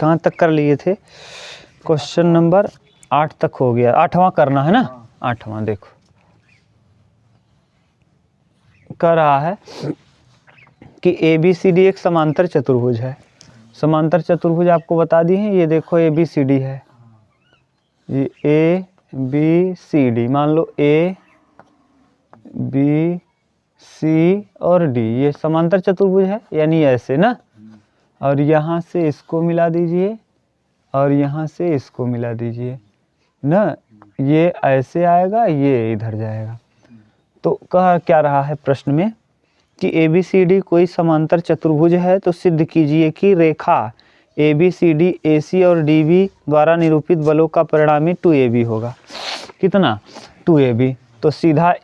कहाँ तक कर लिए थे? क्वेश्चन नंबर 8 तक हो गया, 8वां करना है ना? 8वां देखो कर रहा है कि ABCD एक समांतर चतुर्भुज है। समांतर चतुर्भुज आपको बता दी है, ये देखो ABCD है, ये ABCD, मान लो A B C और D, ये समांतर चतुर्भुज है, यानी ऐसे ना, और यहाँ से इसको मिला दीजिए और यहाँ से इसको मिला दीजिए ना, ये ऐसे आएगा, ये इधर जाएगा। तो कह क्या रहा है प्रश्न में कि ABCD कोई समांतर चतुर्भुज है, तो सिद्ध कीजिए कि रेखा ABCD AC और DB द्वारा निरूपित बलों का परिणामी 2AB होगा। कितना? 2AB। तो सीधा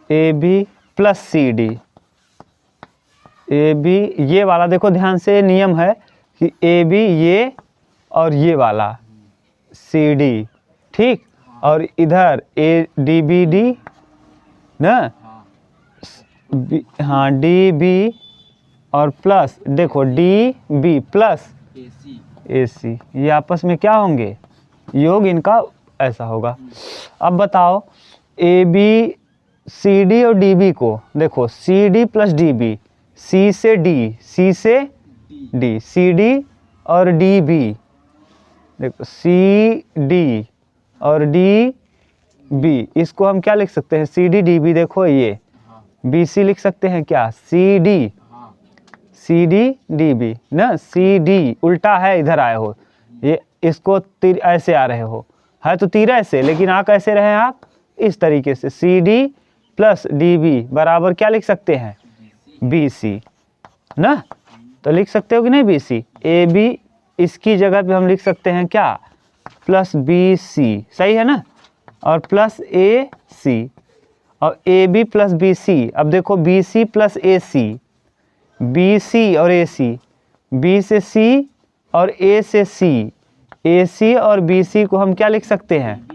AB प्लस CD, AB ये वाला देखो ध्यान से, नियम है कि AB ये और ये वाला CD, ठीक, और इधर DBD ना, हाँ DB और प्लस देखो DB प्लस AC, ये आपस में क्या होंगे? योग इनका ऐसा होगा। अब बताओ ABCD और DB को देखो, CD प्लस DB, C से D, C से D, CD और DB, देखो CD और DB, इसको हम क्या लिख सकते हैं? CD DB, देखो ये BC लिख सकते हैं क्या? CD DB ना, CD उल्टा है, इधर आए हो, ये इसको तीर ऐसे आ रहे हो, है तो तीर ऐसे, लेकिन आ कैसे रहे हैं आप? इस तरीके से CD प्लस DB बराबर क्या लिख सकते हैं? BC ना, तो लिख सकते हो कि नहीं? BC AB, इसकी जगह पे हम लिख सकते हैं क्या? प्लस BC, सही है ना, और प्लस AC, और AB प्लस BC। अब देखो BC प्लस AC, BC और AC, B से C और A से C, AC और BC को हम क्या लिख सकते हैं?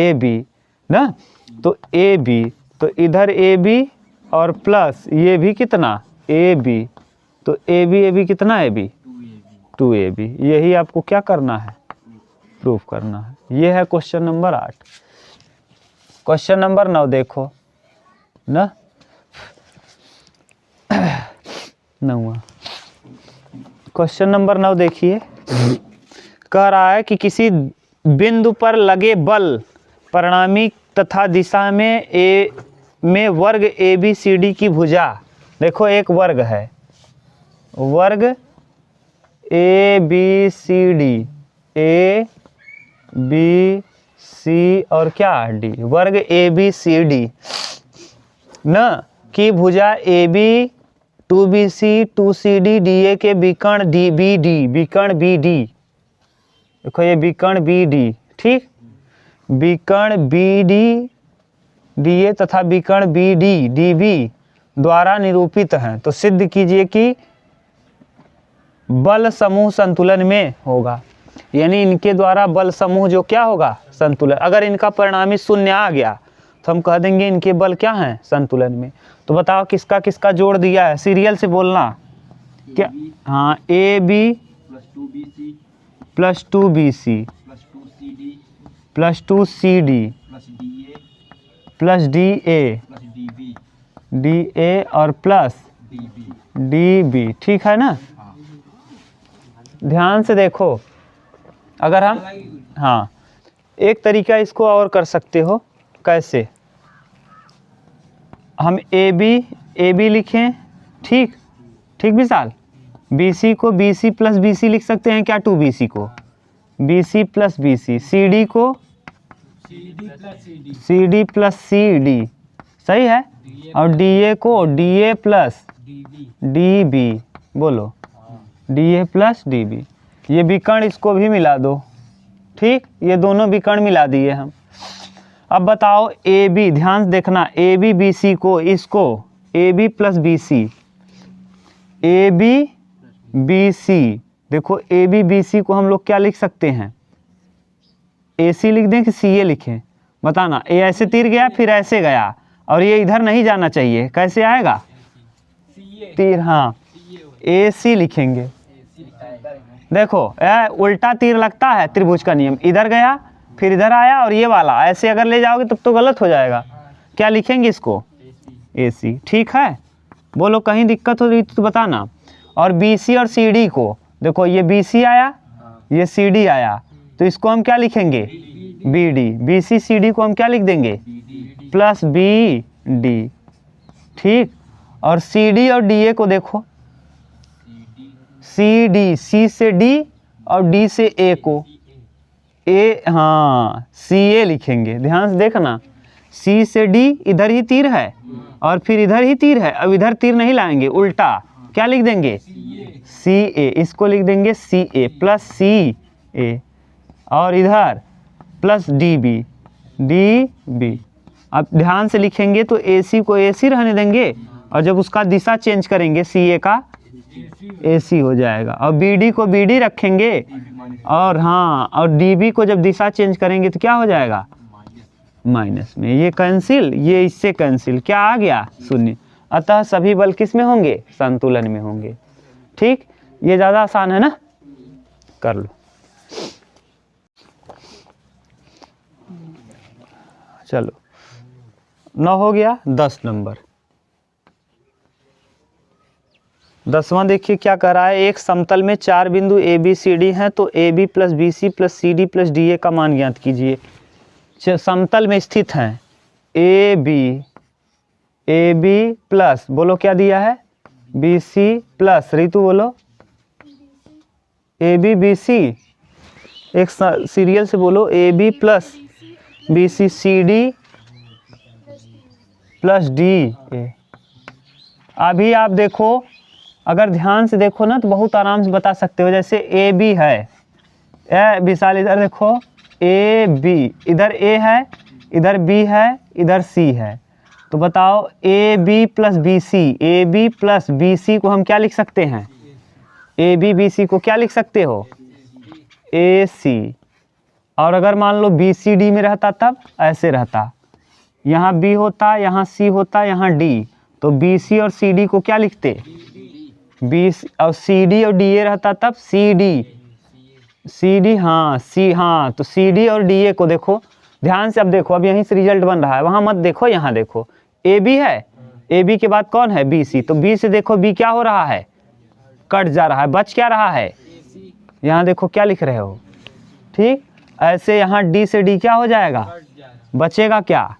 AB ना, तो AB, तो इधर AB और प्लस ये भी कितना? AB, तो AB कितना? AB 2AB। यही आपको क्या करना है? प्रूफ करना है। ये है क्वेश्चन नंबर 8। क्वेश्चन नंबर 9 देखो ना, 9वां क्वेश्चन नंबर 9 देखिए, कह रहा है कि किसी बिंदु पर लगे बल परिणामी तथा दिशा में वर्ग ABCD की भुजा, देखो एक वर्ग है, वर्ग ABCD, ABC और क्या D, वर्ग ABCD न की भुजा AB 2BC 2CD DA के विकर्ण BD, विकर्ण BD, देखो ये विकर्ण BD, ठीक, विकर्ण BD DA तथा विकर्ण BD DB द्वारा निरूपित हैं, तो सिद्ध कीजिए कि बल समूह संतुलन में होगा। यानी इनके द्वारा बल समूह जो क्या होगा? संतुलन। अगर इनका परिणामी शून्य आ गया तो हम कह देंगे इनके बल क्या हैं? संतुलन में। तो बताओ किसका किसका जोड़ दिया है? सीरियल से बोलना क्या? हाँ, AB plus 2BC plus 2CD plus DA और प्लस DB, ठीक है ना? ध्यान से देखो, अगर हम, हाँ, एक तरीका इसको और कर सकते हो, कैसे? हम AB लिखें, ठीक, ठीक विशाल, BC को BC प्लस BC लिख सकते हैं क्या? 2BC को BC प्लस BC, CD को CD प्लस CD, सही है, और DA को DA प्लस DB, बोलो DA प्लस DB। ये विकर्ण इसको भी मिला दो, ठीक, ये दोनों विकर्ण मिला दिए हम। अब बताओ AB, ध्यान देखना, AB BC को, इसको AB plus BC, AB BC, देखो AB BC को हम लोग क्या लिख सकते हैं? AC लिख दें कि CA लिखें? बताना। ये ऐसे तीर गया, फिर ऐसे गया, और ये इधर नहीं जाना चाहिए, कैसे आएगा? तीर, हाँ, AC लिखेंगे, देखो उल्टा तीर लगता है, त्रिभुज का नियम, इधर गया फिर इधर आया और ये वाला ऐसे अगर ले जाओगे तब तो गलत हो जाएगा। क्या लिखेंगे इसको? AC। ठीक है, बोलो कहीं दिक्कत हो रही तो बताना। और BC और CD को देखो, ये BC आया ये CD आया, तो इसको हम क्या लिखेंगे? BD। BC CD को हम क्या लिख देंगे? Plus BD। ठीक, और CD और DA को देखो, CD, C से D और D से A को A, हाँ CA लिखेंगे। ध्यान से देखना, C से D इधर ही तीर है और फिर इधर ही तीर है, अब इधर तीर नहीं लाएंगे, उल्टा क्या लिख देंगे? CA। इसको लिख देंगे CA प्लस CA और इधर प्लस DB। अब ध्यान से लिखेंगे तो AC को AC रहने देंगे और जब उसका दिशा चेंज करेंगे CA का AC हो जाएगा, और BD को BD रखेंगे और हाँ, और DB को जब दिशा चेंज करेंगे तो क्या हो जाएगा? माइनस में। ये कैंसिल, ये इससे कैंसिल, क्या आ गया? शून्य। अतः सभी बल किस में होंगे? संतुलन में होंगे। ठीक, ये ज़्यादा आसान है ना, कर लो। चलो 9 हो गया। 10 नंबर, 10वां देखिए क्या कर रहा है। एक समतल में 4 बिंदु ABCD हैं, तो AB plus BC plus CD plus DA का मान ज्ञात कीजिए। समतल में स्थित हैं AB प्लस, बोलो क्या दिया है? BC प्लस, ऋतु बोलो AB BC, एक सीरियल से बोलो, AB plus BC CD plus DA। अभी आप देखो, अगर ध्यान से देखो ना तो बहुत आराम से बता सकते हो। जैसे AB है, विशाल इधर देखो, AB, इधर A है, इधर B है, इधर C है, तो बताओ AB प्लस BC को हम क्या लिख सकते हैं? AB BC को क्या लिख सकते हो? AC। और अगर मान लो BCD में रहता तब ऐसे रहता, यहाँ B होता, यहाँ C होता, यहाँ D, तो BC और CD को क्या लिखते? BC। और CD और DA रहता तब CD, हाँ हाँ, तो CD और DA को देखो ध्यान से। अब देखो, अब यहीं से रिजल्ट बन रहा है, वहाँ मत देखो, यहाँ देखो AB है, AB के बाद कौन है? BC। तो B से देखो B क्या हो रहा है? कट जा रहा है, बच क्या रहा है? यहाँ देखो क्या लिख रहे हो? ठीक, ऐसे यहाँ D से D क्या हो जाएगा? बचेगा क्या?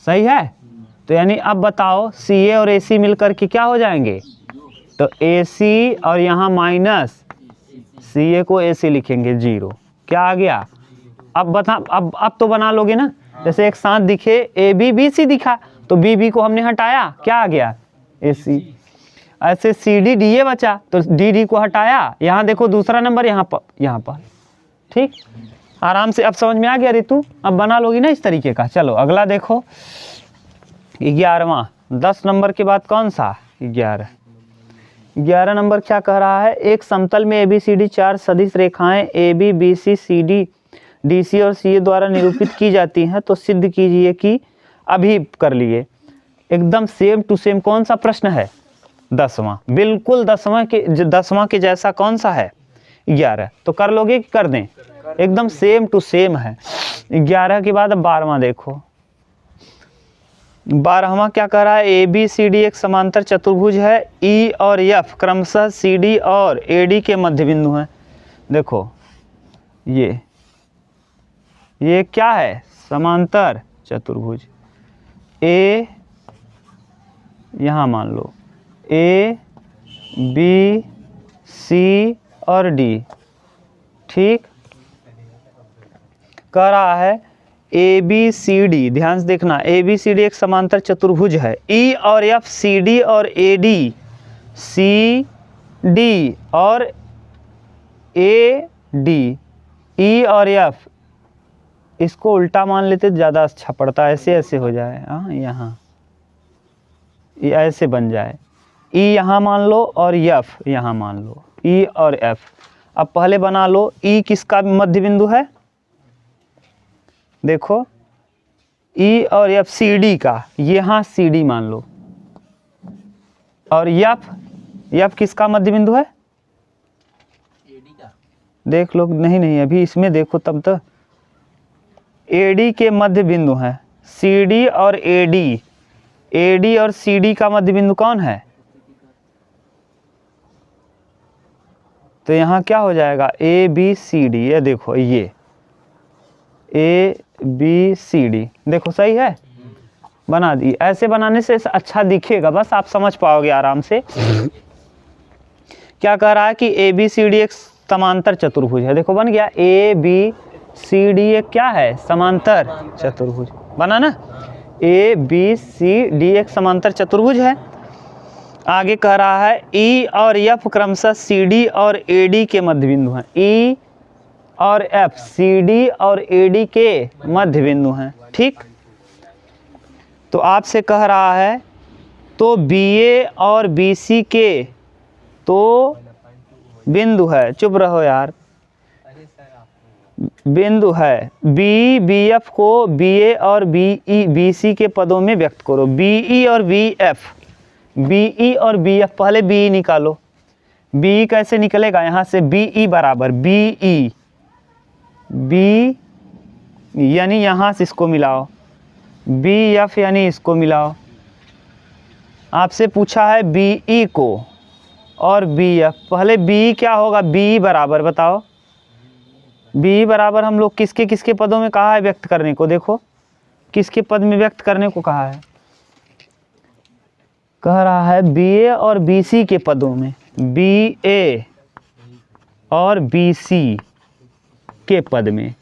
सही है। तो यानी अब बताओ CA और AC मिलकर के क्या हो जाएंगे? तो AC और यहाँ माइनस CA को AC लिखेंगे 0। क्या आ गया? अब बता, अब तो बना लोगे ना। जैसे एक साथ दिखे AB BC दिखा, तो BB को हमने हटाया, क्या आ गया? AC। ऐसे CD DA बचा, तो DD को हटाया, यहाँ देखो दूसरा नंबर यहाँ पर। ठीक, आराम से अब समझ में आ गया ऋतु? अब बना लोगी ना इस तरीके का। चलो अगला देखो, 11वां। 10 नंबर के बाद कौन सा? 11 नंबर क्या कह रहा है? एक समतल में ABCD 4 सदिश रेखाएं AB BC CD DC और CA द्वारा निरूपित की जाती हैं, तो सिद्ध कीजिए कि, अभी कर लिए एकदम सेम टू सेम। कौन सा प्रश्न है? 10वां, बिल्कुल 10वां के जैसा कौन सा है? 11। तो कर लोगे कि कर दें? एकदम सेम टू सेम है। 11 के बाद अब 12वां देखो। 12वां क्या कह रहा है? ABCD एक समांतर चतुर्भुज है, E और F क्रमशः CD और AD के मध्य बिंदु हैं। देखो ये क्या है? समांतर चतुर्भुज। A, यहाँ मान लो A B C और D। ठीक, कह रहा है ABCD, ध्यान से देखना, ABCD एक समांतर चतुर्भुज है, E और F CD और AD CD और AD, E और F, इसको उल्टा मान लेते तो ज़्यादा अच्छा पड़ता, ऐसे हो जाए, हाँ यहाँ ये ऐसे बन जाए, E यहाँ मान लो और F यहाँ मान लो, E और F। अब पहले बना लो E किसका मध्य बिंदु है? देखो E और F CD का, यहाँ CD मान लो, और F किसका मध्य बिंदु है? देख लो, नहीं अभी इसमें देखो तब तक। AD के मध्य बिंदु हैं CD और AD और CD का मध्य बिंदु कौन है? तो यहाँ क्या हो जाएगा ABCD, ये देखो ये ABCD, देखो सही है, बना दी। ऐसे बनाने से अच्छा दिखेगा, बस आप समझ पाओगे आराम से। क्या कह रहा है कि ABCD एक समांतर चतुर्भुज है, देखो बन गया ABCD एक क्या है? समांतर चतुर्भुज, बना ना। ABCD एक समांतर चतुर्भुज है। आगे कह रहा है E और F क्रमशः CD और AD के मध्य बिंदु हैं। E और F CD और AD के मध्य बिंदु हैं, ठीक। तो आपसे कह रहा है तो BA और BC के तो बिंदु है, चुप रहो यार, बिंदु है। BF को BA और BC के पदों में व्यक्त करो। BE और BF, पहले BE निकालो। BE कैसे निकलेगा? यहाँ से BE बराबर BE यानी यहाँ से इसको मिलाओ, BF यानी इसको मिलाओ। आपसे पूछा है BE को और BF, पहले BE क्या होगा? BE बराबर बताओ, BE बराबर हम लोग किसके किसके पदों में कहा है व्यक्त करने को? देखो किसके पद में व्यक्त करने को कहा है? कह रहा है BA और BC के पदों में, BA और BC के पद में,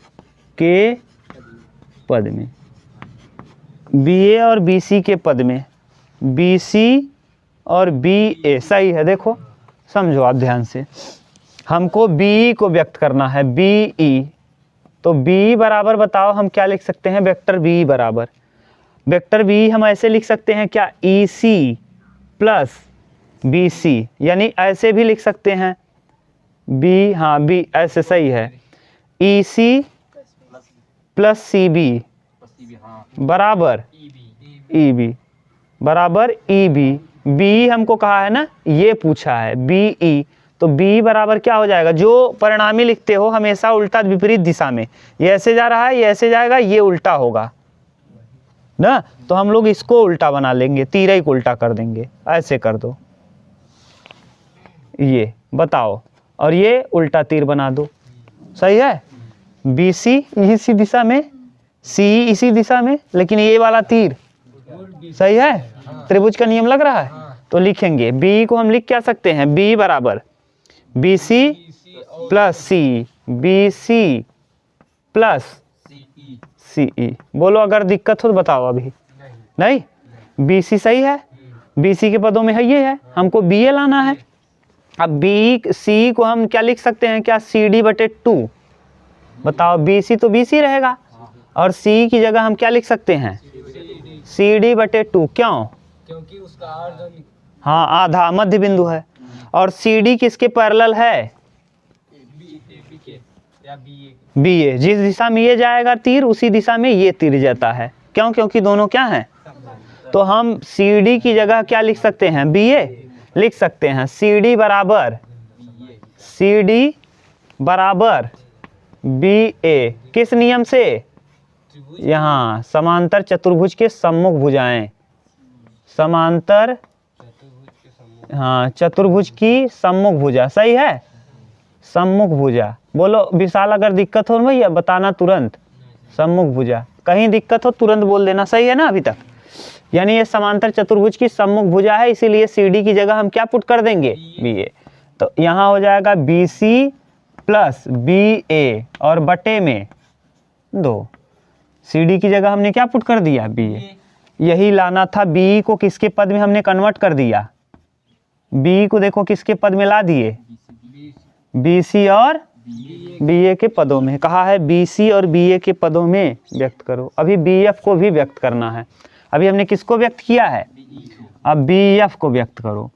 BA और BC के पद में, BC और BA, सही है। देखो समझो आप ध्यान से, हमको BE को व्यक्त करना है, BE। तो BE बराबर बताओ हम क्या लिख सकते हैं? वेक्टर BE बराबर, वेक्टर BE हम ऐसे लिख सकते हैं क्या? EC प्लस BC, यानी ऐसे भी लिख सकते हैं B, हाँ B ऐसे सही है, EC प्लस CB बराबर EB बराबर EB। BE हमको कहा है ना, ये पूछा है BE, तो BE बराबर क्या हो जाएगा? जो परिणामी लिखते हो हमेशा उल्टा विपरीत दिशा में, ये ऐसे जा रहा है, ये ऐसे जाएगा, ये उल्टा होगा ना, तो हम लोग इसको उल्टा बना लेंगे, तिरई को उल्टा कर देंगे, ऐसे कर दो, ये बताओ, और ये उल्टा तीर बना दो, सही है। BC इसी दिशा में, CE इसी दिशा में, लेकिन ये वाला तीर सही है, त्रिभुज का नियम लग रहा है। तो लिखेंगे BE को हम लिख क्या सकते हैं? BE बराबर BC plus CE, BC plus CE। बोलो अगर दिक्कत हो तो बताओ। अभी नहीं, BC सही है, BC के पदों में है, ये है, हमको BA लाना है। अब BC को हम क्या लिख सकते हैं? क्या CD/2, बताओ। BC तो BC रहेगा, और CE की जगह हम क्या लिख सकते हैं? CD/2, क्यों? क्योंकि उसका आधा, हाँ आधा मध्य बिंदु है, और CD किसके पैरेलल है? BA, जिस दिशा में ये जाएगा तीर उसी दिशा में ये तीर जाता है, क्यों? क्योंकि दोनों क्या हैं? तो हम CD की जगह क्या लिख सकते हैं? BA लिख सकते हैं। CD बराबर BA, किस नियम से? यहाँ समांतर चतुर्भुज के सम्मुख भुजाएं, समांतर, हाँ चतुर्भुज की सम्मुख भुजा, सही है, सम्मुख भुजा। बोलो विशाल अगर दिक्कत हो भैया बताना तुरंत, सम्मुख भुजा, कहीं दिक्कत हो तुरंत बोल देना, सही है ना अभी तक। यानी ये समांतर चतुर्भुज की सम्मुख भुजा है, इसीलिए CD की जगह हम क्या पुट कर देंगे? BA। तो यहाँ हो जाएगा BC प्लस BA और बटे में 2, CD की जगह हमने क्या पुट कर दिया? BA। यही लाना था, BE को किसके पद में हमने कन्वर्ट कर दिया? BE को देखो किसके पद में ला दिए? BC और BA के पदों में। कहा है BC और BA के पदों में व्यक्त करो। अभी BF को भी व्यक्त करना है। अभी हमने किसको व्यक्त किया है? अब BF को व्यक्त करो।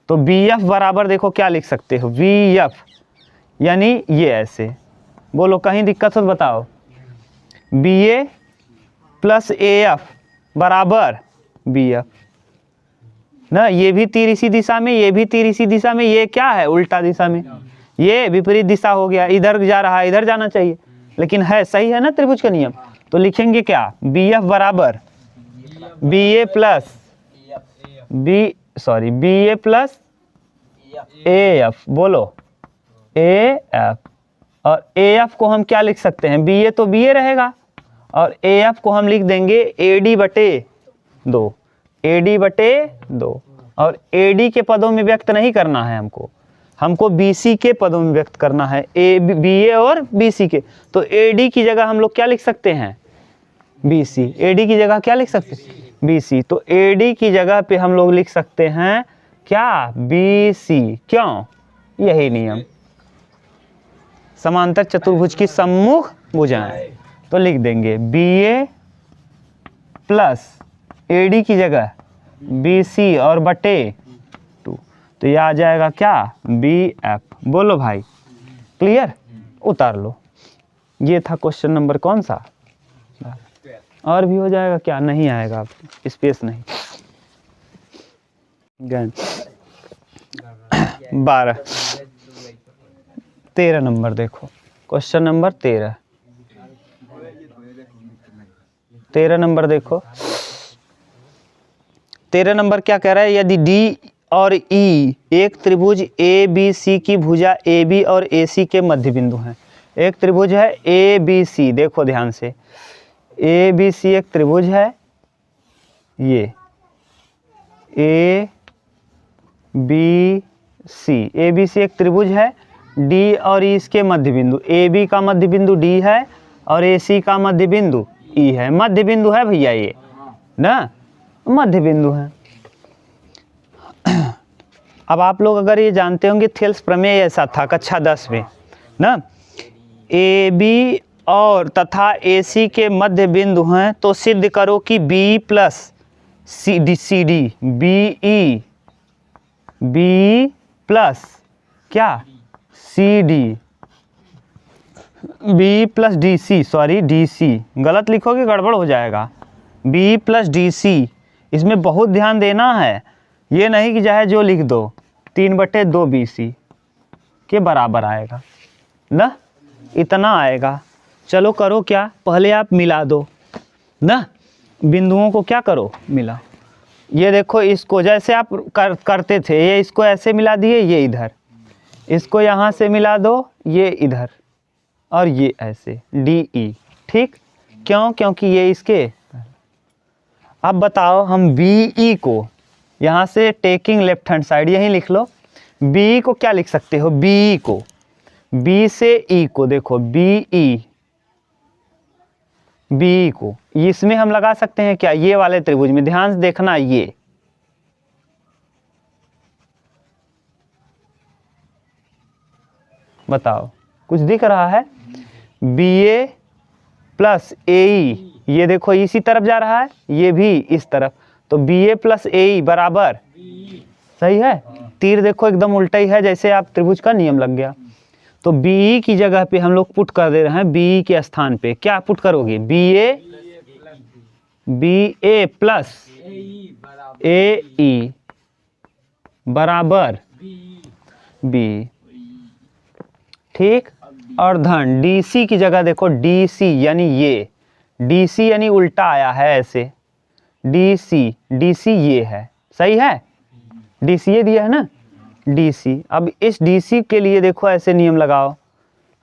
तो BF बराबर देखो क्या लिख सकते हो? VF, यानी ये ऐसे। बोलो कहीं दिक्कत हो तो बताओ। BA प्लस AF बराबर BF ना, ये भी तीर इसी दिशा में, ये भी तीर इसी दिशा में, ये क्या है? उल्टा दिशा में। ये विपरीत दिशा हो गया, इधर जा रहा है, इधर जाना चाहिए, लेकिन है सही है ना त्रिभुज का नियम। तो लिखेंगे क्या, बी एफ बराबर B A plus B A plus A F, बोलो ए एफ। और ए एफ को हम क्या लिख सकते हैं, बी ए तो बी ए रहेगा, और ए एफ को हम लिख देंगे ए डी बटे 2, ए डी बटे 2। और ए डी के पदों में व्यक्त नहीं करना है हमको बी सी के पदों में व्यक्त करना है, ए बी ए और बी सी के। तो ए डी की जगह हम लोग क्या लिख सकते हैं, बी सी। ए डी की जगह क्या लिख सकते हैं, बी सी। तो ए डी की जगह पे हम लोग लिख सकते हैं क्या, बी सी। क्यों, यही नियम, समांतर चतुर्भुज की सम्मुख भुजाएं। तो लिख देंगे B A plus A D की जगह बी सी और बटे 2। तो ये आ जाएगा क्या, बी एफ। बोलो भाई, क्लियर, उतार लो। ये था क्वेश्चन नंबर कौन सा, और भी हो जाएगा क्या, नहीं आएगा, स्पेस नहीं। 12 13 नंबर देखो, क्वेश्चन नंबर 13 नंबर देखो। 13 नंबर क्या कह रहा है, यदि डी और ई एक त्रिभुज ए बी सी की भुजा ए बी और ए सी के मध्य बिंदु हैं। एक त्रिभुज है ए बी सी, देखो ध्यान से, ए बी सी एक त्रिभुज है, ये A B C, A B C एक त्रिभुज है, डी और ई इसके मध्य बिंदु, ए बी का मध्य बिंदु डी है और ए सी का मध्य बिंदु ई है। मध्य बिंदु है भैया, ये ना मध्य बिंदु है। अब आप लोग अगर ये जानते होंगे, थेल्स प्रमेय ऐसा था कक्षा 10 में ना, ए बी और तथा ए सी के मध्य बिंदु हैं, तो सिद्ध करो कि B plus C D B E B plus क्या, C D B plus D C, sorry D C गलत लिखोगे गड़बड़ हो जाएगा, बी प्लस डी सी। इसमें बहुत ध्यान देना है, ये नहीं कि चाहे जो लिख दो, 3/2 बी सी के बराबर आएगा ना, इतना आएगा। चलो करो क्या, पहले आप मिला दो ना, बिंदुओं को क्या करो, मिला। ये देखो, इसको जैसे आप करते थे, ये इसको ऐसे मिला दिए, ये इधर, इसको यहाँ से मिला दो, ये इधर, और ये ऐसे डी ई, ठीक। क्यों, क्योंकि ये इसके। अब बताओ, हम बी ई को यहाँ से टेकिंग लेफ्ट हैंड साइड यहीं लिख लो, बी को क्या लिख सकते हो, बी को, बी से ई को, देखो बी ई बी को इसमें हम लगा सकते हैं क्या, ये वाले त्रिभुज में, ध्यान से देखना, ये बताओ कुछ दिख रहा है, बी ए प्लस ए ई, ये देखो इसी तरफ जा रहा है, ये भी इस तरफ, तो बी ए प्लस ए ई बराबर, सही है। तीर देखो एकदम उल्टा ही है, जैसे आप त्रिभुज का नियम लग गया। तो बी की जगह पे हम लोग पुट कर दे रहे हैं, बी के स्थान पे क्या पुट करोगे, बी ए प्लस ए ई बराबर बी, ठीक। और धन डी सी की जगह देखो, डी सी यानी ये, डी सी यानी उल्टा आया है ऐसे, डी सी ये है, सही है, डी सी ये दिया है ना, डी सी। अब इस डी सी के लिए देखो ऐसे नियम लगाओ,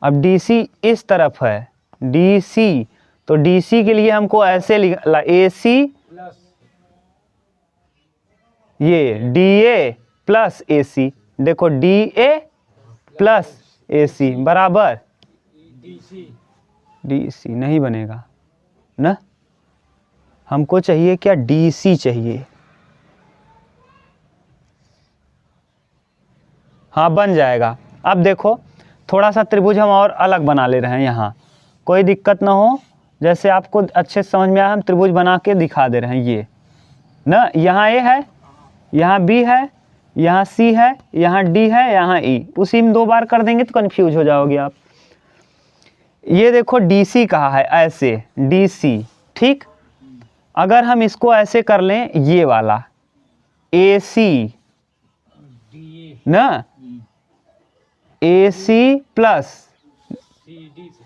अब डी सी इस तरफ है, डी सी, तो डी सी के लिए हमको ऐसे लिखा, ए सी ये डी ए प्लस ए सी, देखो D A plus A C बराबर डी सी, नहीं बनेगा ना, हमको चाहिए क्या, डी सी चाहिए। हाँ बन जाएगा। अब देखो थोड़ा सा त्रिभुज हम और अलग बना ले रहे हैं, यहाँ कोई दिक्कत ना हो, जैसे आपको अच्छे से समझ में आया, हम त्रिभुज बना के दिखा दे रहे हैं। ये ना, यहाँ ए है, यहाँ बी है, यहाँ सी है, यहाँ डी है, यहाँ ई, उसी में 2 बार कर देंगे तो कंफ्यूज हो जाओगे आप। ये देखो डी सी कहा है ऐसे, डी सी, ठीक। अगर हम इसको ऐसे कर लें, ये वाला ए सी ना, AC प्लस CD से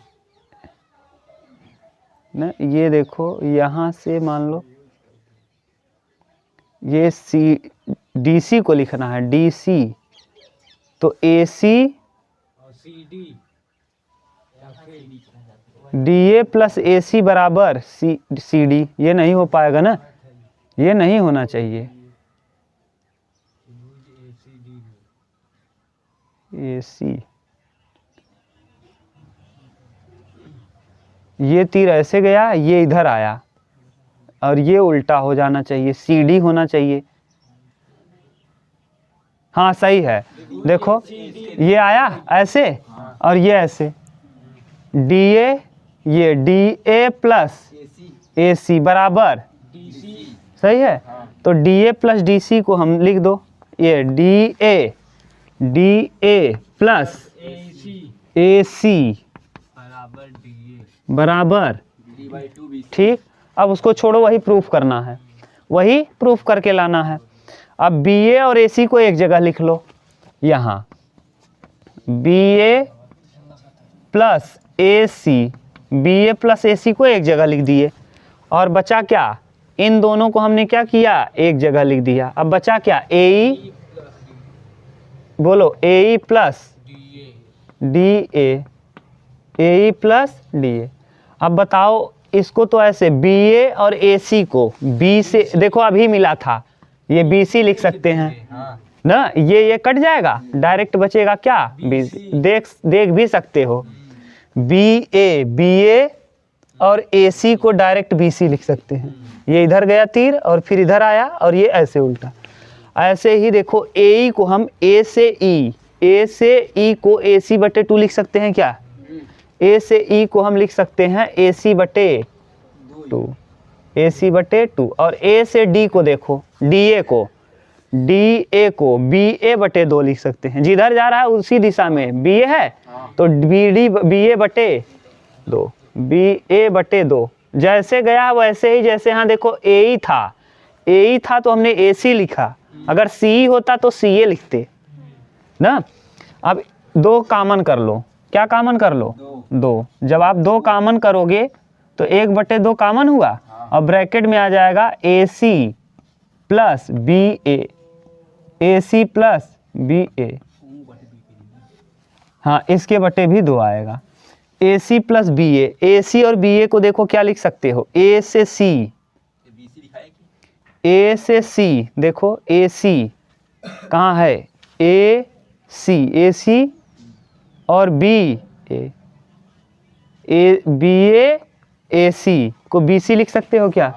ना, ये देखो यहाँ से मान लो ये DC को लिखना है, DC, तो AC और CD या फिर DA प्लस AC बराबर CD। ये नहीं हो पाएगा ना, ये नहीं होना चाहिए। AC, ये तीर ऐसे गया, ये इधर आया, और ये उल्टा हो जाना चाहिए, CD होना चाहिए। हाँ सही है, देखो ये आया ऐसे और ये ऐसे, DA, ये DA प्लस AC बराबर DC सही है। तो DA प्लस DC को हम लिख दो, ये DA प्लस AC बराबर DA बराबर D/2 BC। ठीक। अब उसको छोड़ो, वही प्रूफ करना है, वही प्रूफ करके लाना है। अब BA और AC को एक जगह लिख लो, यहाँ BA प्लस AC को एक जगह लिख दिए, और बचा क्या, इन दोनों को हमने क्या किया, एक जगह लिख दिया। अब बचा क्या, AE, बोलो AE plus DA, AE plus DA। अब बताओ इसको, तो ऐसे BA और AC को B से, देखो अभी मिला था, ये BC लिख सकते हैं ना, ये कट जाएगा, डायरेक्ट बचेगा क्या, BC। देख भी सकते हो, BA और AC को डायरेक्ट BC लिख सकते हैं। ये इधर गया तीर और फिर इधर आया, और ये ऐसे उल्टा। ऐसे ही देखो AE को हम A से E को AC/2 लिख सकते हैं क्या, A से E को हम लिख सकते हैं AC/2, AC/2। और A से D को देखो, DA को BA/2 लिख सकते हैं, जिधर जा रहा है उसी दिशा में BA है, तो BA/2, BA/2 जैसे गया वैसे ही, जैसे यहाँ देखो AE था तो हमने AC लिखा, अगर CE होता तो CA लिखते ना। अब 2 कॉमन कर लो, क्या कॉमन कर लो, 2। जब आप 2 कॉमन करोगे तो 1/2 कॉमन हुआ, और ब्रैकेट में आ जाएगा AC प्लस BA, हाँ इसके बटे भी 2 आएगा, AC प्लस BA। AC और BA को देखो क्या लिख सकते हो, A से C, देखो AC कहाँ है, AC और BA AC को BC लिख सकते हो क्या,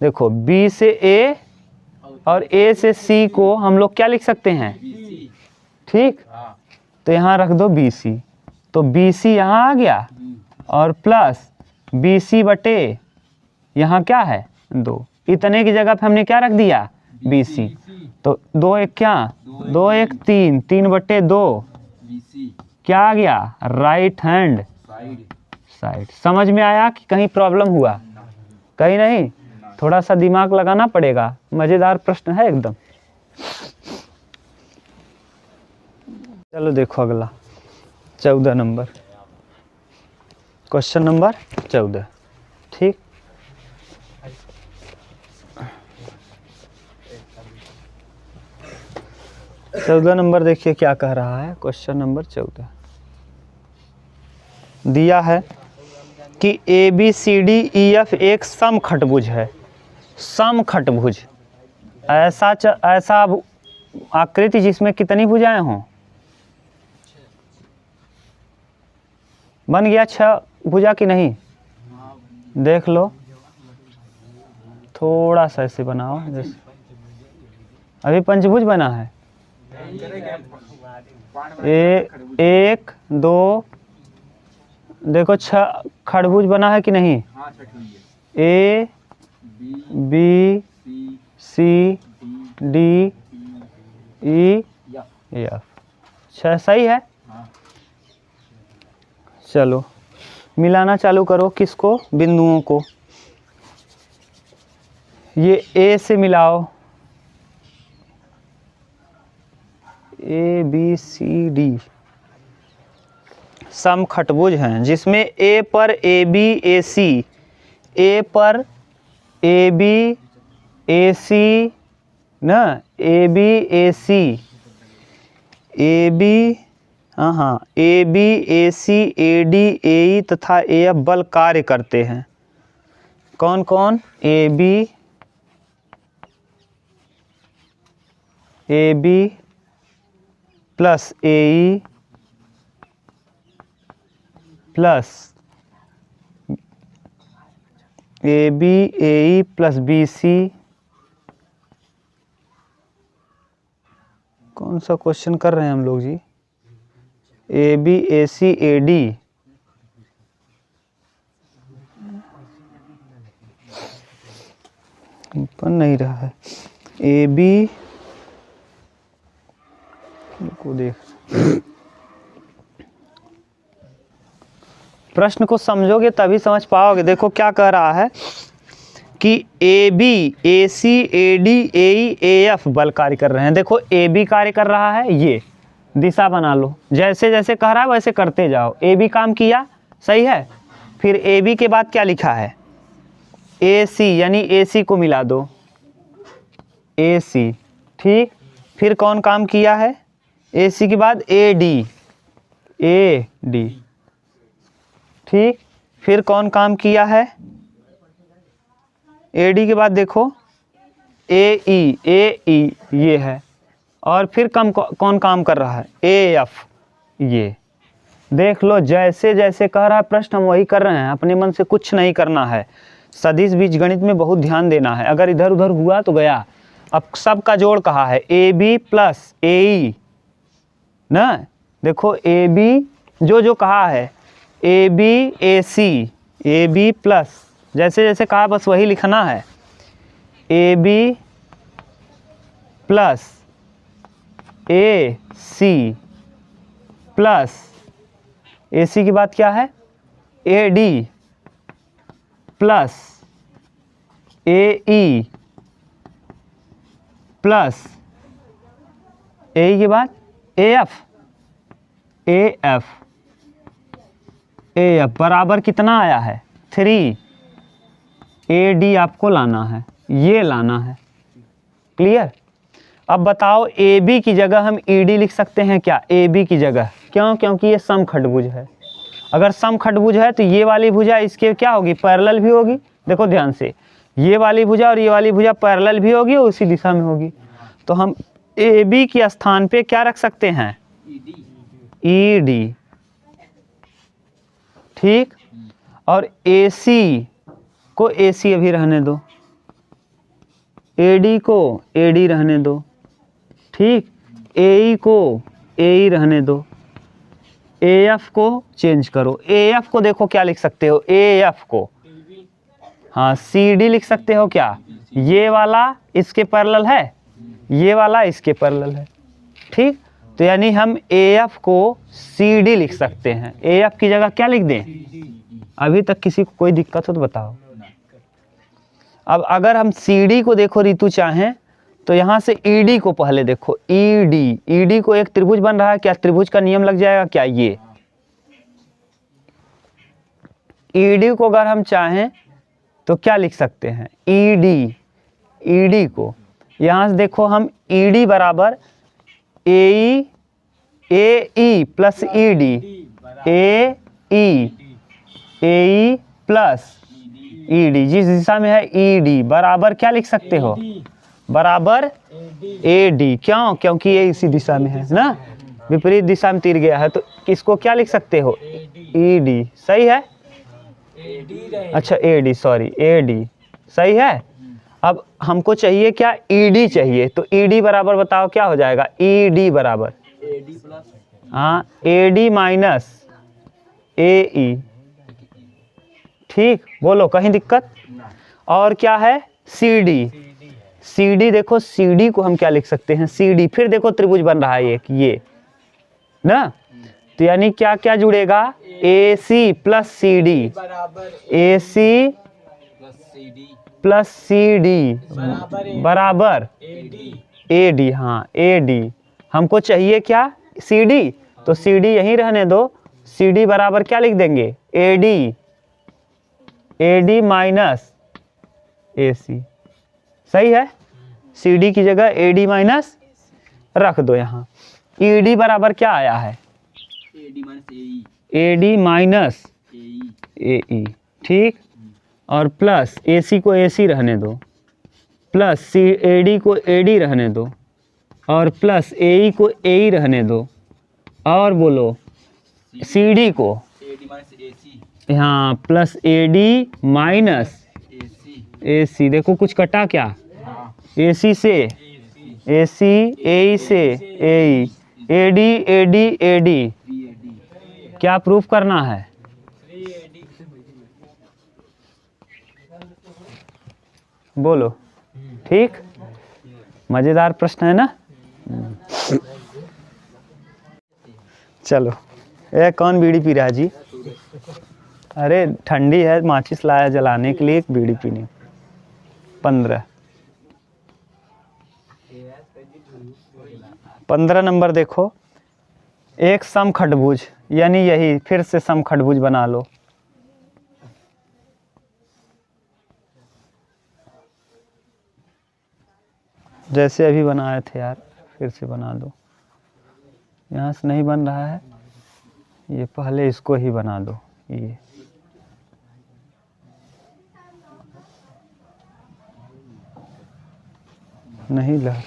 देखो B से A और A से C को हम लोग क्या लिख सकते हैं, ठीक। तो यहाँ रख दो BC, तो BC यहाँ आ गया, और प्लस BC/, यहाँ क्या है 2, इतने की जगह पे हमने क्या रख दिया, BC। तो 2 1 क्या, 2 1 3, 3/2 क्या आ गया, राइट हैंड साइड। समझ में आया कि कहीं प्रॉब्लम हुआ, कहीं नहीं, थोड़ा सा दिमाग लगाना पड़ेगा, मज़ेदार प्रश्न है एकदम। चलो देखो अगला 14 नंबर, क्वेश्चन नंबर 14, ठीक। चौदह नंबर देखिए क्या कह रहा है, क्वेश्चन नंबर 14 दिया है कि ABCDEF एक समखटभुज है। समखटभुज ऐसा आकृति जिसमें कितनी भुजाएं हों, बन गया 6 भुजा की नहीं, देख लो थोड़ा सा ऐसे बनाओ, जैसे अभी पंचभुज बना है, 1 2, देखो 6 खड़भुज बना है कि नहीं, A B C D E F, 6 सही है। चलो मिलाना चालू करो, किसको, बिंदुओं को। ये A से मिलाओ, A B C D, समखटभुज हैं जिसमें ए पर ए बी ए सी, ए पर ए बी ए सी ना, ए B A C, A B हाँ ए B A C A D A ई तथा ए एफ बल कार्य करते हैं। कौन कौन? A B plus A E plus A B A E plus B C. कौन सा क्वेश्चन कर रहे हैं हम लोग जी? ए B A C A D, बन नहीं रहा है। ए बी को देख, प्रश्न को समझोगे तभी समझ पाओगे। देखो क्या कह रहा है कि A B A C A D A E A F बल कार्य कर रहे हैं। देखो ए बी कार्य कर रहा है, ये दिशा बना लो, जैसे जैसे कह रहा है वैसे करते जाओ। ए बी काम किया, सही है। फिर ए बी के बाद क्या लिखा है? ए सी, यानी ए सी को मिला दो, ए सी, ठीक। फिर कौन काम किया है? ए सी के बाद ए डी, ठीक। फिर कौन काम किया है? ए डी के बाद देखो ए ई, ये है। और फिर कौन काम कर रहा है? ए एफ, ये देख लो। जैसे जैसे कह रहा है प्रश्न हम वही कर रहे हैं, अपने मन से कुछ नहीं करना है। सदिश बीजगणित में बहुत ध्यान देना है, अगर इधर उधर हुआ तो गया। अब सबका जोड़ कहा है, ए बी प्लस ए ई ना। देखो ए बी जो कहा है, A B A C, A B plus, जैसे जैसे कहा बस वही लिखना है। A B plus A C plus, A C की बात क्या है? A D plus A E plus A E के बाद ए एफ बराबर कितना आया है? 3। ए डी आपको लाना है, ये लाना है। क्लियर? अब बताओ ए बी की जगह हम ई डी लिख सकते हैं क्या? ए बी की जगह क्यों? क्योंकि ये समखटभुज है। अगर समखटभुज है तो ये वाली भुजा इसके क्या होगी? पैरेलल भी होगी। देखो ध्यान से, ये वाली भुजा और ये वाली भुजा पैरेलल भी होगी और उसी दिशा में होगी। तो हम ए बी के स्थान पे क्या रख सकते हैं? ई डी, ठीक। और ए सी को ए सी अभी रहने दो, ए डी को ए डी रहने दो, ठीक। ए ई को ए ई रहने दो, ए एफ को चेंज करो। ए एफ को देखो क्या लिख सकते हो? ए एफ को हाँ सी डी लिख सकते हो क्या? ये वाला इसके पैरेलल है, ये वाला इसके पैरेलल है, ठीक। तो यानी हम ए एफ को सी डी लिख सकते हैं। ए एफ की जगह क्या लिख दें? अभी तक किसी को कोई दिक्कत हो तो बताओ। अब अगर हम सी डी को देखो रितु चाहें तो यहाँ से ई डी को पहले देखो, ई डी को एक त्रिभुज बन रहा है क्या? त्रिभुज का नियम लग जाएगा क्या? ये ई डी को अगर हम चाहें तो क्या लिख सकते हैं? ई डी को यहाँ से देखो हम ई डी बराबर ए E plus E D, A E plus E D, जिस दिशा में है ई डी बराबर क्या लिख सकते हो? बराबर ए डी। क्यों? क्योंकि ये इसी दिशा में है ना, विपरीत दिशा में तीर गया है। तो इसको क्या लिख सकते हो? ई डी, सही है। अच्छा A D, sorry A D, सही है। अब हमको चाहिए क्या? ई डी चाहिए। तो ई डी बराबर बताओ क्या हो जाएगा? ई डी बराबर हाँ ए डी माइनस ए ई, ठीक। बोलो कहीं दिक्कत? और क्या है? सी डी देखो, सी डी को हम क्या लिख सकते हैं? C D. फिर देखो त्रिभुज बन रहा है एक, ये ना। तो यानी क्या क्या जुड़ेगा? A C plus C D, A C plus C D बराबर ए डी। हाँ ए डी हमको चाहिए क्या? C D. तो सी डी यहीं रहने दो सी डी बराबर क्या लिख देंगे, ए डी माइनस ए सी। सही है, सी डी की जगह ए डी माइनस रख दो यहाँ। ई डी बराबर क्या आया है, ए डी माइनस ए ई, ठीक। और प्लस ए सी को ए सी रहने दो, प्लस सी ए डी को ए डी रहने दो, और प्लस ए ई को ए ई रहने दो, और बोलो सी डी को यहाँ प्लस ए डी माइनस ए सी। देखो कुछ कटा क्या, ए सी से ए सी, ए ई से A E, A D A D A D. क्या प्रूफ करना है, बोलो, ठीक। मजेदार प्रश्न है ना। चलो, ये कौन बीड़ी पी रहा है जी? अरे ठंडी है, माचिस लाया जलाने के लिए, एक बीड़ी पीनी। 15 नंबर देखो, एक समखंडभुज, यानी यही फिर से समखंडभुज बना लो। जैसे अभी बनाए थे यार, फिर से बना दो। यहाँ से नहीं बन रहा है, ये पहले इसको ही बना दो। ये नहीं लग,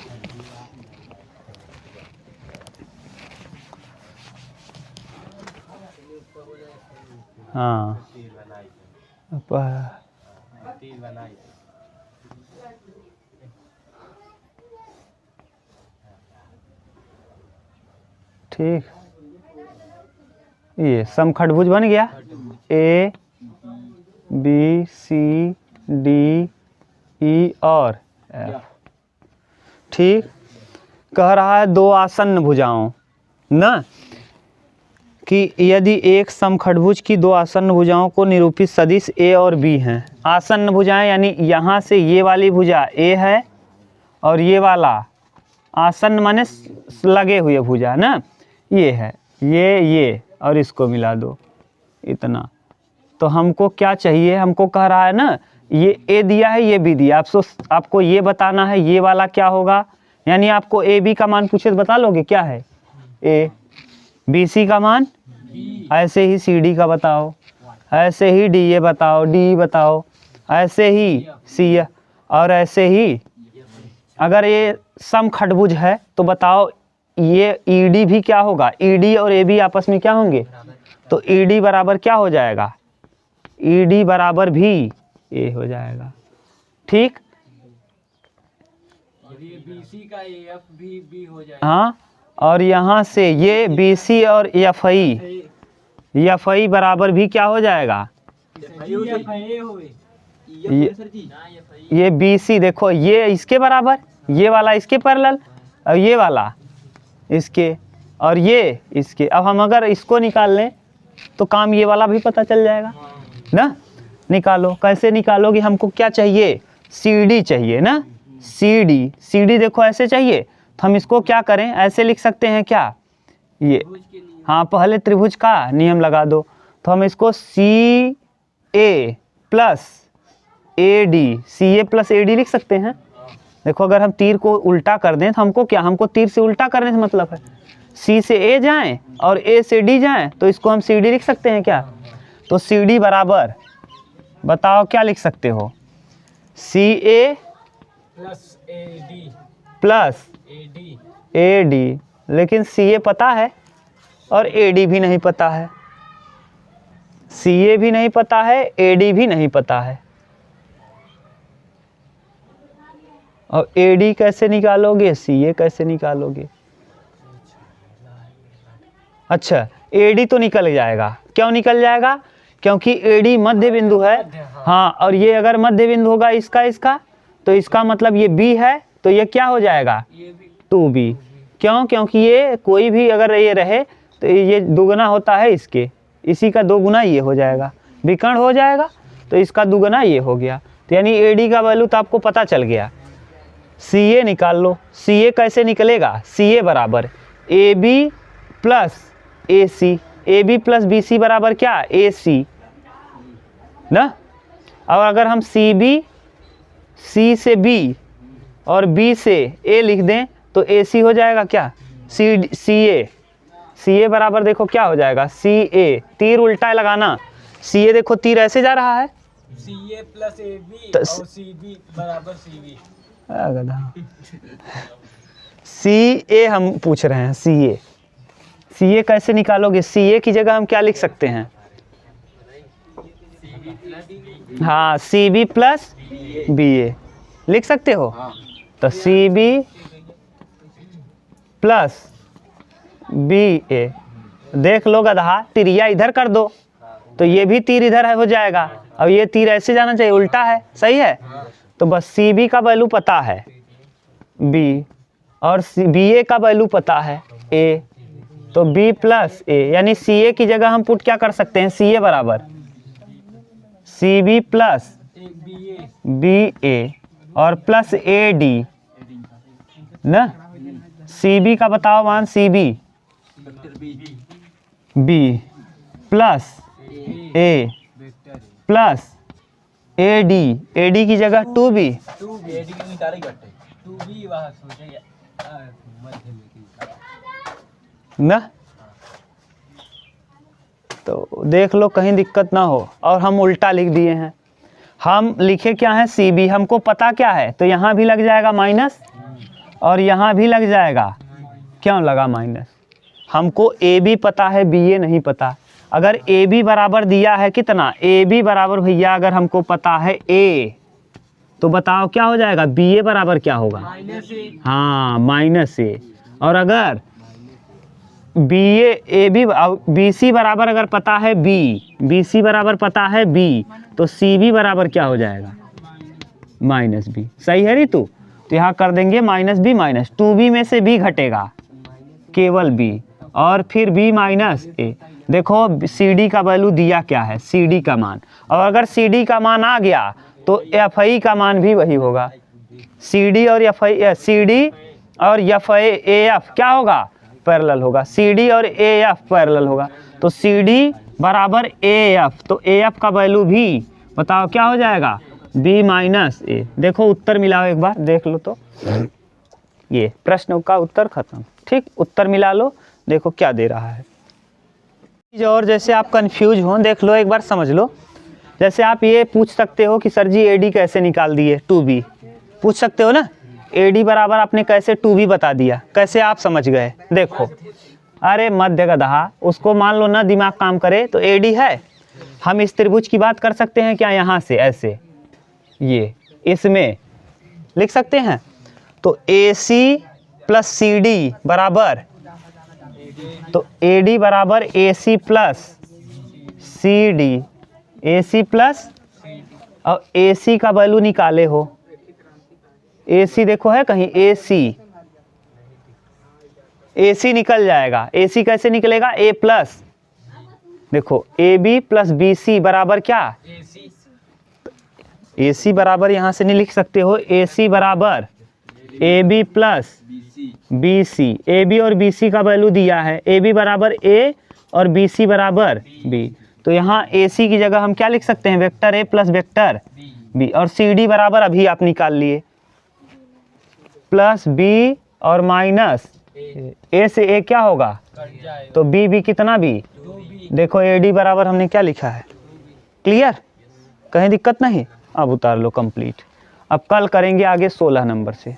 हाँ ठीक, ये समखंडभुज बन गया। A B C D E और एफ, ठीक। कह रहा है दो आसन्न भुजाओं ना, कि यदि एक समखंडभुज की दो आसन्न भुजाओं को निरूपित सदिश ए और बी हैं। आसन्न भुजाएं यानी यहाँ से ये वाली भुजा ए है और ये वाला आसन्न माने लगे हुए भुजा ना, ये है, ये और इसको मिला दो इतना। तो हमको क्या चाहिए, हमको कह रहा है ना ये ए दिया है, ये बी दिया, आपको ये बताना है ये वाला क्या होगा। यानी आपको ए बी का मान पूछे तो बता लोगे क्या है, ए बी सी का मान, ऐसे ही सी डी का बताओ, ऐसे ही डी ए बताओ, डी बताओ, ऐसे ही सी, और ऐसे ही अगर ये समखंडभुज है तो बताओ ये ई डी भी क्या होगा, ई डी और ए बी आपस में क्या होंगे, तो ई डी बराबर क्या हो जाएगा, ई डी बराबर भी ए हो जाएगा, ठीक। BC का AF भी B हो जाएगा। हाँ, और यहाँ से ये BC और FI बराबर भी क्या हो जाएगा, ये BC देखो ये इसके बराबर, ये वाला इसके पैरेलल, और ये वाला इसके, और ये इसके। अब हम अगर इसको निकाल लें तो काम ये वाला भी पता चल जाएगा ना। निकालो, कैसे निकालोगे, हमको क्या चाहिए, CD चाहिए ना, CD देखो ऐसे चाहिए, तो हम इसको क्या करें, ऐसे लिख सकते हैं क्या, ये हाँ पहले त्रिभुज का नियम लगा दो। तो हम इसको CA plus AD, CA plus AD लिख सकते हैं। देखो अगर हम तीर को उल्टा कर दें तो हमको क्या, हमको तीर से उल्टा करने से मतलब है, C से A जाएं और A से D जाएं, तो इसको हम CD लिख सकते हैं क्या। तो CD बराबर बताओ क्या लिख सकते हो, CA प्लस AD, लेकिन CA पता है और AD भी नहीं पता है, CA भी नहीं पता है, AD भी नहीं पता है। और AD कैसे निकालोगे, CA कैसे निकालोगे। अच्छा AD तो निकल जाएगा, क्यों निकल जाएगा, क्योंकि AD मध्य बिंदु है। हाँ, और ये अगर मध्य बिंदु होगा इसका, तो इसका मतलब ये B है, तो ये क्या हो जाएगा 2B। क्यों, क्योंकि ये कोई भी अगर ये रहे तो ये दुगना होता है इसके, इसी का 2 गुना ये हो जाएगा, विकर्ण हो जाएगा, तो इसका दुगना ये हो गया। तो यानी AD का वैल्यू तो आपको पता चल गया। CA निकाल लो, CA कैसे निकलेगा, CA बराबर AB plus AC, A B plus B C बराबर क्या, ए सी ना। और अगर हम सी बी, सी से बी और बी से ए लिख दें तो ए सी हो जाएगा क्या, सी ए। सी ए बराबर देखो क्या हो जाएगा, सी ए, तीर उल्टा लगाना, सी ए देखो तीर ऐसे जा रहा है, सी ए प्लस ए बी तो और सी बी बराबर सी बी। सी ए हम पूछ रहे हैं, सी ए कैसे निकालोगे, सी ए की जगह हम क्या लिख सकते हैं, हाँ सी बी प्लस बी ए लिख सकते हो। तो सी बी प्लस बी ए, देख लो गधा, तिरिया इधर कर दो तो ये भी तीर इधर है हो जाएगा, अब ये तीर ऐसे जाना चाहिए, उल्टा है, सही है। तो बस सी बी का वैल्यू पता है बी, और बी ए का वैल्यू पता है ए, तो बी प्लस ए, यानी सी ए की जगह हम पुट क्या कर सकते हैं, सी ए बराबर सी बी प्लस बी ए और प्लस ए डी ना। सी बी का बताओ मान, C B B plus A plus A D की जगह टू बी ना। तो देख लो कहीं दिक्कत ना हो, और हम उल्टा लिख दिए हैं, हम लिखे क्या है सी बी, हमको पता क्या है, तो यहाँ भी लग जाएगा माइनस और यहाँ भी लग जाएगा, क्यों लगा माइनस, हमको ए बी पता है, बी ए नहीं पता। अगर ए बी बराबर दिया है कितना, ए बी बराबर भैया अगर हमको पता है ए, तो बताओ क्या हो जाएगा, बी ए बराबर क्या होगा, हाँ माइनस ए। और अगर B A B B C बराबर अगर पता है बी सी बराबर पता है बी, तो सी बी बराबर क्या हो जाएगा, माइनस बी। सही है री तू, तो यहाँ कर देंगे minus B minus, two B में से बी घटेगा केवल बी, और फिर बी माइनस ए। देखो सी डी का वैल्यू दिया क्या है, सी डी का मान, और अगर सी डी का मान आ गया तो एफ आई का मान भी वही होगा, सी डी और एफ आई, सी डी और एफ आई ए एफ क्या होगा, पैरेलल होगा, सी डी और ए एफ पैरेलल होगा, तो सी डी बराबर ए एफ, तो ए एफ का वैल्यू भी बताओ क्या हो जाएगा, बी माइनस ए। देखो उत्तर मिलाओ एक बार, देख लो तो ये प्रश्न का उत्तर खत्म, ठीक, उत्तर मिला लो, देखो क्या दे रहा है। और जैसे आप कंफ्यूज हो, देख लो एक बार समझ लो, जैसे आप ये पूछ सकते हो कि सर जी ए डी कैसे निकाल दिए, टू बी पूछ सकते हो ना, ए डी बराबर आपने कैसे टू बी बता दिया, कैसे आप समझ गए, देखो, अरे मध्य गधा, उसको मान लो ना दिमाग काम करे तो ए डी है, हम इस त्रिभुज की बात कर सकते हैं क्या, यहाँ से ऐसे ये इसमें लिख सकते हैं, तो ए सी प्लस सी डी बराबर, तो ए डी बराबर ए C plus C D, A C plus, और ए सी का वैल्यू निकाले हो, ए सी देखो है कहीं, ए सी निकल जाएगा, ए सी कैसे निकलेगा, ए प्लस, देखो A B plus B C बराबर क्या, ए सी बराबर यहाँ से नहीं लिख सकते हो, ए सी बराबर A B plus B C, A B और बी सी का वैल्यू दिया है, ए बी बराबर ए और बी सी बराबर बी, तो यहाँ ए सी की जगह हम क्या लिख सकते हैं, vector A plus vector B, और सी डी बराबर अभी आप निकाल लिए प्लस बी और माइनस ए से ए क्या होगा, तो बी बी कितना बी, देखो ए डी बराबर हमने क्या लिखा है, क्लियर, कहीं दिक्कत नहीं। अब उतार लो कंप्लीट, अब कल करेंगे आगे 16 नंबर से।